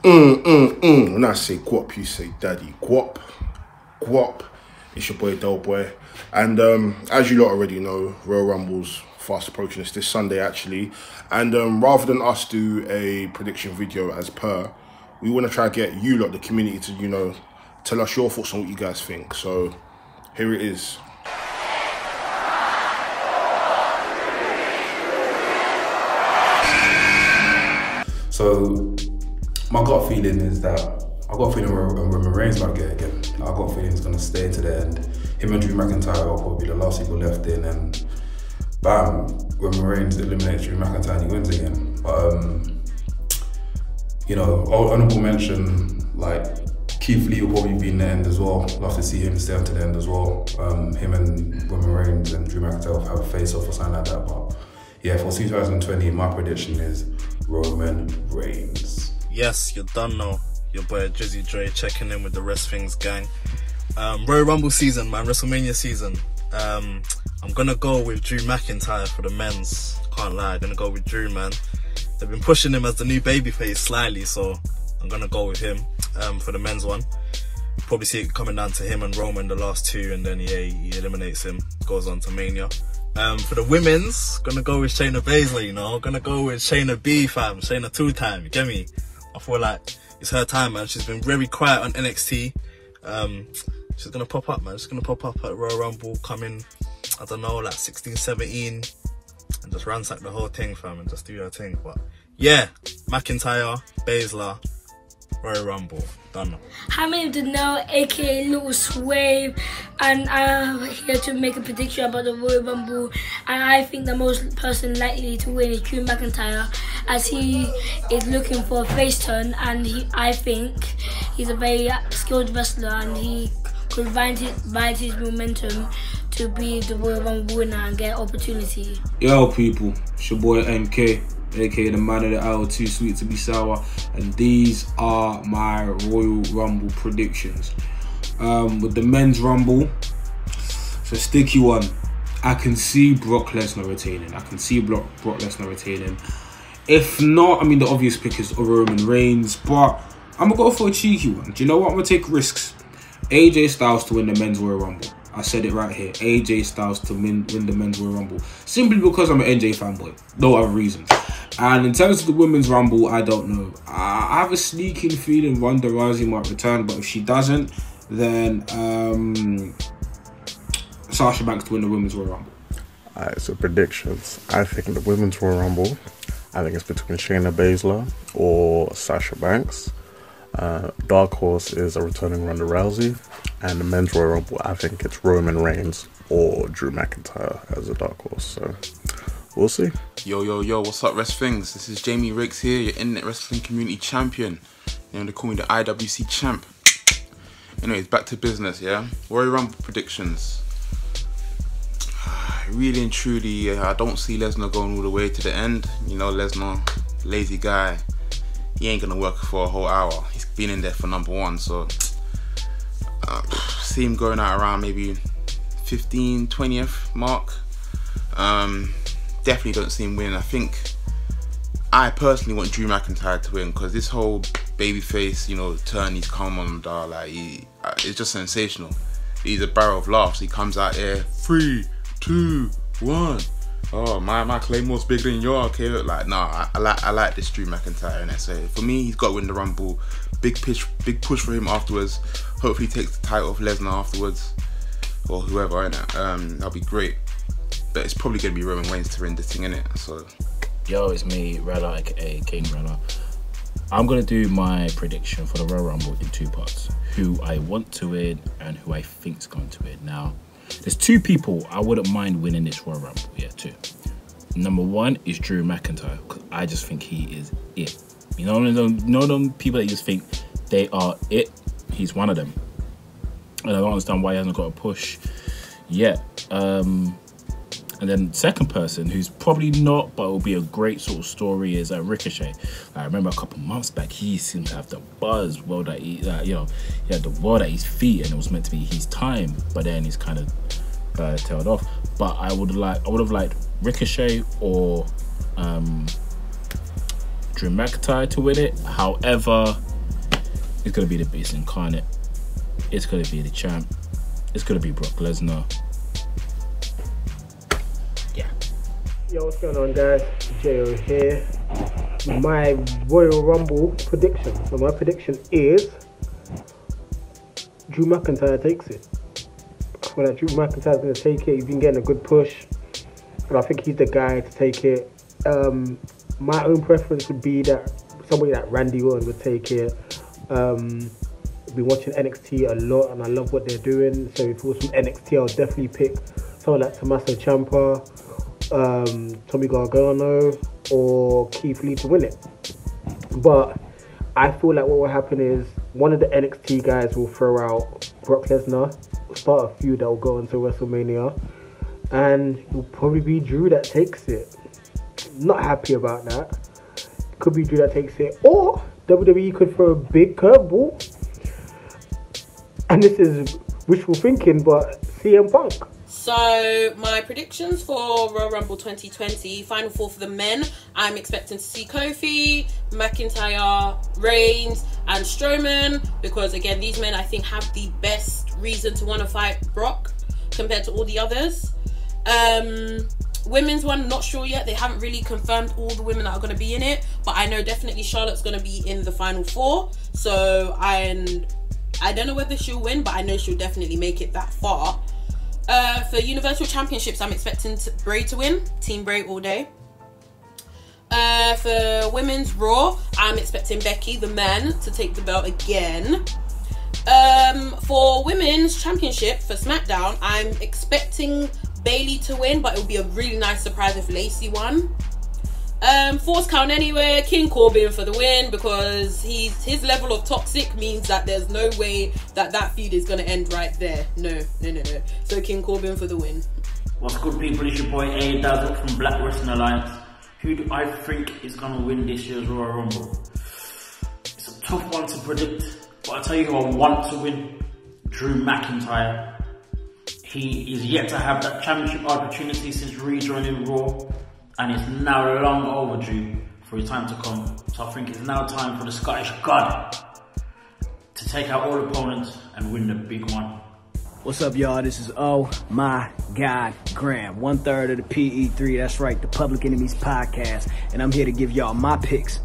When I say guap, you say daddy. Guap. It's your boy Del Boy. And as you lot already know, Royal Rumble's fast approaching. It's this Sunday actually. And rather than us do a prediction video as per, we want to try to get you lot, the community, to, you know, tell us your thoughts on what you guys think. So here it is. So my gut feeling is that I got a feeling Roman Reigns might get it again. I got a feeling he's gonna stay to the end. Him and Drew McIntyre are probably the last people left in, and bam, Roman Reigns eliminates Drew McIntyre and he wins again. But you know, honourable mention, like Keith Lee will probably be in the end as well. Love to see him stay on to the end as well. Him and Roman Reigns and Drew McIntyre will have a face-off or something like that. But yeah, for 2020, my prediction is Roman Reigns. Yes, you done know. Your boy Drizzy Dre checking in with the Wresthings gang. Royal Rumble season, man, WrestleMania season. I'm gonna go with Drew McIntyre for the men's. Can't lie, I'm gonna go with Drew, man. They've been pushing him as the new babyface slightly, so I'm gonna go with him for the men's one. Probably see it coming down to him and Roman the last two, and then he eliminates him, goes on to Mania. For the women's, gonna go with Shayna Baszler, you know. Gonna go with Shayna B, fam. Shayna two-time, you get me? I feel like it's her time, man. She's been very quiet on NXT. She's gonna pop up, man. She's gonna pop up at Royal Rumble, come in, I don't know, like 16, 17, and just ransack the whole thing, fam, and just do her thing. But yeah, McIntyre, Baszler, Royal Rumble, done. How many did know, aka Little Swave, and I'm here to make a prediction about the Royal Rumble, and I think the most person likely to win is Drew McIntyre, as he is looking for a face turn, and I think he's a very skilled wrestler, and he could ride his momentum to be the Royal Rumble winner and get opportunity. Yo people, it's your boy MK, aka the man of the hour, too sweet to be sour, and these are my Royal Rumble predictions. With the men's Rumble, it's a sticky one. I can see Brock Lesnar retaining. If not, I mean, the obvious pick is Roman Reigns, but I'm gonna go for a cheeky one. Do you know what? I'm gonna take risks. AJ Styles to win the men's Royal Rumble. I said it right here. AJ Styles to win the men's Royal Rumble. Simply because I'm an NJ fanboy. No other reasons. And in terms of the women's Rumble, I don't know. I have a sneaking feeling Ronda Rousey might return, but if she doesn't, then Sasha Banks to win the women's Royal Rumble. Alright, so predictions. I think the women's Royal Rumble, I think it's between Shayna Baszler or Sasha Banks. Dark horse is a returning Ronda Rousey, and the men's Royal Rumble, I think it's Roman Reigns or Drew McIntyre as a dark horse. So we'll see. Yo, what's up, Wresthings? This is Jamie Riggs here, your internet wrestling community champion. You know, they call me the IWC champ. Anyways, back to business, yeah? Royal Rumble predictions. Really and truly, I don't see Lesnar going all the way to the end. You know, Lesnar, lazy guy. He ain't gonna work for a whole hour. He's been in there for number one, so see him going out around maybe 15th, 20th mark. Definitely don't see him winning. I personally want Drew McIntyre to win, because this whole babyface, you know, turn he's come on, like it's just sensational. He's a barrel of laughs. He comes out here, 3, 2, 1. Oh, my Claymore's bigger than yours, okay? Like, nah, I like this Drew McIntyre, and so for me, he's got to win the Rumble. Big push for him afterwards. Hopefully, he takes the title off Lesnar afterwards, or whoever, innit? That'll be great. But it's probably gonna be Roman Reigns to win this thing, innit? So, yo, it's me, Rella, aka King Rella. I'm gonna do my prediction for the Royal Rumble in 2 parts: who I want to win and who I think's going to win. Now, there's 2 people I wouldn't mind winning this Royal Rumble. Yeah, 2. Number 1 is Drew McIntyre, because I just think he is it. You know them people that you just think they are it? He's one of them. And I don't understand why he hasn't got a push yet. And then second person, who's probably not, but will be a great sort of story, is Ricochet. I remember a couple months back, he seemed to have the buzz, well, that he, you know, he had the world at his feet, and it was meant to be his time. But then he's kind of tailed off. But I would have liked Ricochet or Drew McIntyre to win it. However, It's gonna be the Beast Incarnate. It's gonna be the champ. It's gonna be Brock Lesnar. Yeah. Yo, what's going on, guys? Jo here. My Royal Rumble prediction. So my prediction is Drew McIntyre takes it. Well, Drew McIntyre's going to take it. He's been getting a good push, and I think he's the guy to take it. My own preference would be that somebody like Randy Orton would take it. I've been watching NXT a lot, and I love what they're doing. So if it was from NXT, I'll definitely pick someone like Tommaso Ciampa, Tommy Gargano, or Keith Lee to win it. But I feel like what will happen is one of the NXT guys will throw out Brock Lesnar, start a feud that will go into WrestleMania, and it'll probably be Drew that takes it. Not happy about that. Could be Drew that takes it, or WWE could throw a big curveball. And this is wishful thinking, but CM Punk. So my predictions for Royal Rumble 2020, Final Four for the men, I'm expecting to see Kofi, McIntyre, Reigns and Strowman, because again, these men I think have the best reason to want to fight Brock compared to all the others. Women's one, not sure yet. They haven't really confirmed all the women that are going to be in it, but I know definitely Charlotte's going to be in the Final Four. So I don't know whether she'll win, but I know she'll definitely make it that far. For Universal Championships, I'm expecting Bray to win. Team Bray all day. For Women's Raw, I'm expecting Becky, the man, to take the belt again. For Women's Championship, for SmackDown, I'm expecting Bayley to win, but it would be a really nice surprise if Lacey won. Force count anywhere, King Corbin for the win, because his level of toxic means that there's no way that feud is going to end right there. No. So King Corbin for the win. What's good, people? It's your boy A Dazzle from Black Wrestling Alliance. Who do I think is going to win this year's Royal Rumble? It's a tough one to predict, but I tell you who I want to win: Drew McIntyre. He is yet to have that championship opportunity since rejoining Raw, and it's now long overdue for his time to come. So I think it's now time for the Scottish God to take out all opponents and win the big one. What's up, y'all? This is Oh My God Graham, 1/3 of the PE3. That's right, the Public Enemies podcast, and I'm here to give y'all my picks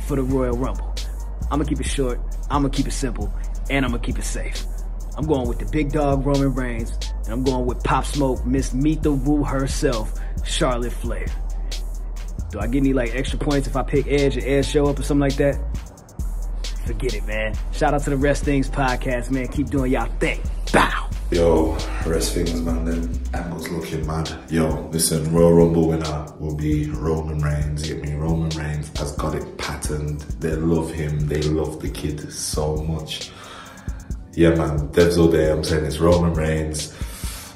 for the Royal Rumble. I'm gonna keep it short, I'm gonna keep it simple, and I'm gonna keep it safe. I'm going with the big dog Roman Reigns, and I'm going with Pop Smoke, Miss Meet the Woo herself, Charlotte Flair. Do I get any like extra points if I pick Edge or Edge show up or something like that? Forget it, man. Shout out to the Wresthings podcast, man. Keep doing y'all thing. Bow. Yo, Wresthings, Mandem. Angle's looking mad. Yo, listen, Royal Rumble winner will be Roman Reigns. You get me? Roman Reigns has got it patterned. They love him. They love the kid so much. Yeah, man, devs all day. I'm saying it's Roman Reigns.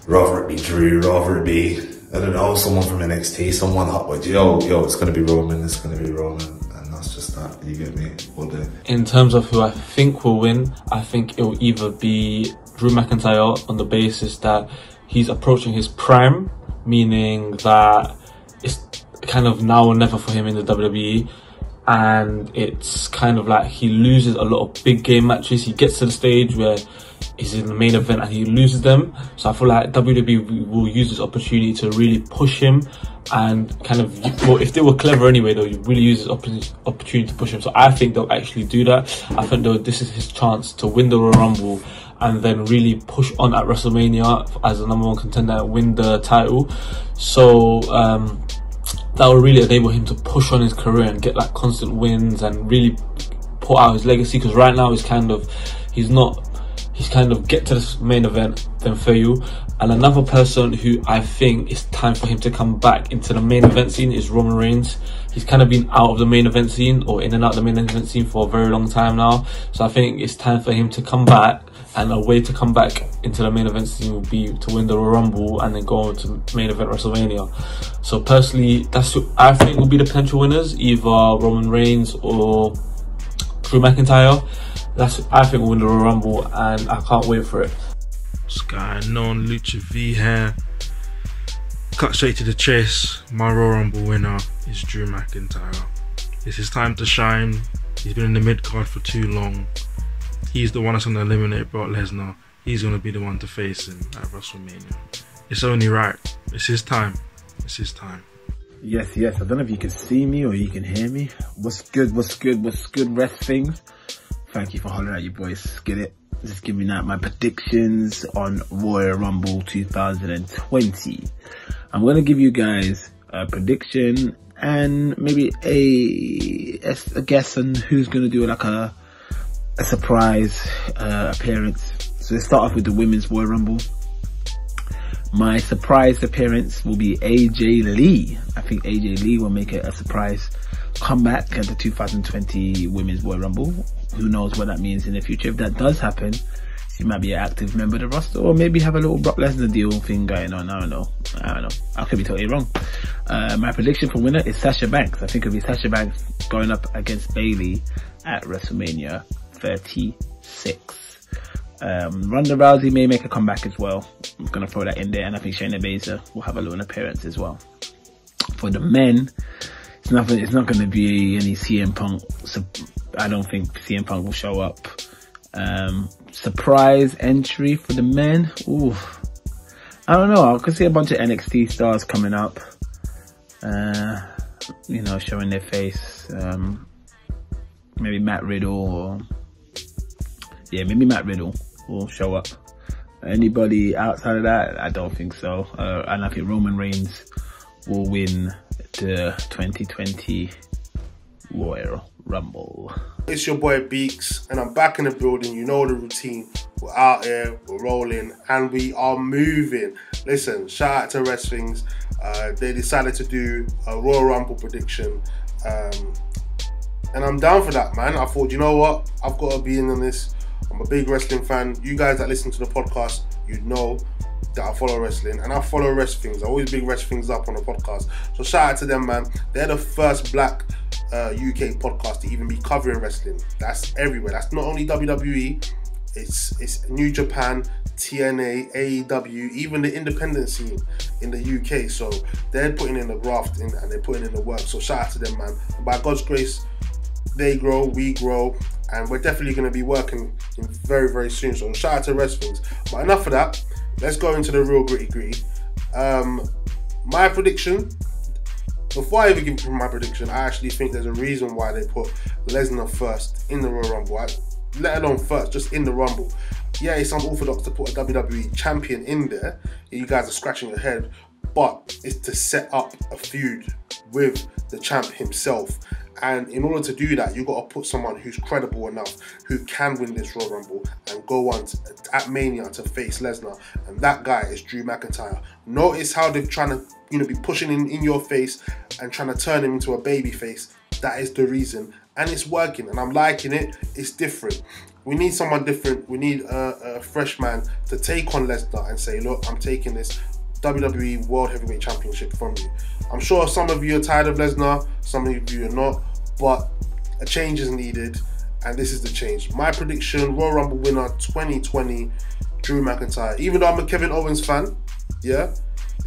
Rather it be Drew, rather it be, I don't know, someone from NXT, someone hot with yo, it's gonna be Roman, it's gonna be Roman, and that's just that, you get me, all day. In terms of who I think will win, I think it will either be Drew McIntyre on the basis that he's approaching his prime, meaning that it's kind of now or never for him in the WWE. And it's kind of like he loses a lot of big game matches. He gets to the stage where he's in the main event and he loses them. So I feel like WWE will use this opportunity to really push him and kind of, well, if they were clever anyway, they'll really use this opportunity to push him. So I think they'll actually do that. I think this is his chance to win the Royal Rumble and then really push on at WrestleMania as the #1 contender and win the title. So that will really enable him to push on his career and get like constant wins and really put out his legacy, because right now he's kind of get to this main event then fail. And another person who I think it's time for him to come back into the main event scene is Roman Reigns. He's kind of been out of the main event scene or in and out of the main event scene for a very long time now. So I think it's time for him to come back, and a way to come back into the main event scene would be to win the Royal Rumble and then go on to main event WrestleMania. So personally, that's who I think will be the potential winners, either Roman Reigns or Drew McIntyre. That's who I think will win the Royal Rumble, and I can't wait for it. Sky Non Lucha V here. Cut straight to the chase. My Royal Rumble winner is Drew McIntyre. It's his time to shine. He's been in the mid card for too long. He's the one that's going to eliminate Brock Lesnar. He's going to be the one to face him at WrestleMania. It's only right. It's his time. It's his time. Yes, yes. I don't know if you can see me or you can hear me. What's good, Wresthings? Thank you for hollering at you boys. Get it? Just giving out my predictions on Royal Rumble 2020. I'm going to give you guys a prediction and maybe a guess on who's going to do like a surprise appearance. So let's start off with the Women's Royal Rumble. My surprise appearance will be AJ Lee. I think AJ Lee will make a surprise comeback at the 2020 Women's Royal Rumble. Who knows what that means in the future. If that does happen, she might be an active member of the roster, or maybe have a little Brock Lesnar deal thing going on. I don't know. I could be totally wrong. My prediction for winner is Sasha Banks. I think it'll be Sasha Banks going up against Bayley at WrestleMania 36. Ronda Rousey may make a comeback as well. I'm gonna throw that in there, and I think Shayna Baszler will have a little appearance as well. For the men, it's not gonna be any CM Punk. So I don't think CM Punk will show up. Surprise entry for the men. Ooh, I don't know. I could see a bunch of NXT stars coming up. You know, showing their face. Maybe Matt Riddle or maybe Matt Riddle will show up. Anybody outside of that, I don't think so. And I think Roman Reigns will win the 2020 Royal Rumble. It's your boy Beaks, and I'm back in the building. You know the routine. We're out here, we're rolling, and we are moving. Listen, shout out to Wresthings. They decided to do a Royal Rumble prediction. And I'm down for that, man. I thought, you know what? I've got to be in on this. I'm a big wrestling fan. You guys that listen to the podcast, you know that I follow wrestling, and I follow Wresthings. I always big Wresthings up on the podcast. So shout out to them, man. They're the first black UK podcast to even be covering wrestling. That's everywhere. That's not only WWE. It's New Japan, TNA, AEW, even the independent scene in the UK. So they're putting in the graft and they're putting in the work. So shout out to them, man. And by God's grace, they grow, we grow, and we're definitely going to be working very, very soon. So shout out to Wresthings. But enough of that. Let's go into the real gritty. My prediction, before I even give my prediction, I actually think there's a reason why they put Lesnar first in the Royal Rumble. Let alone first, just in the Rumble. Yeah, it's unorthodox to put a WWE champion in there. You guys are scratching your head, but it's to set up a feud with the champ himself. And in order to do that, you've got to put someone who's credible enough, who can win this Royal Rumble and go on at Mania to face Lesnar. And that guy is Drew McIntyre. Notice how they're trying to, be pushing in your face and trying to turn him into a baby face. That is the reason. And it's working, and I'm liking it. It's different. We need someone different. We need a fresh man to take on Lesnar and say, look, I'm taking this WWE World Heavyweight Championship from you. I'm sure some of you are tired of Lesnar, some of you are not, but a change is needed, and this is the change. My prediction, Royal Rumble winner 2020, Drew McIntyre. Even though I'm a Kevin Owens fan, yeah,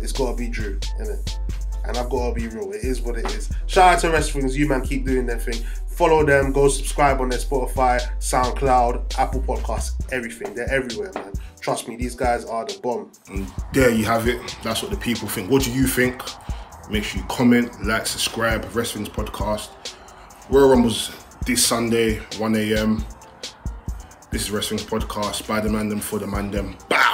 it's got to be Drew, innit? And I've got to be real, it is what it is. Shout out to Wresthings, you man keep doing their thing. Follow them, go subscribe on their Spotify, SoundCloud, Apple Podcasts, everything. They're everywhere, man. Trust me, these guys are the bomb. And there you have it. That's what the people think. What do you think? Make sure you comment, like, subscribe. Wresthings Podcast. Royal Rumble's this Sunday, 1 AM. This is Wresthings Podcast by the Mandem for the Mandem. Bah!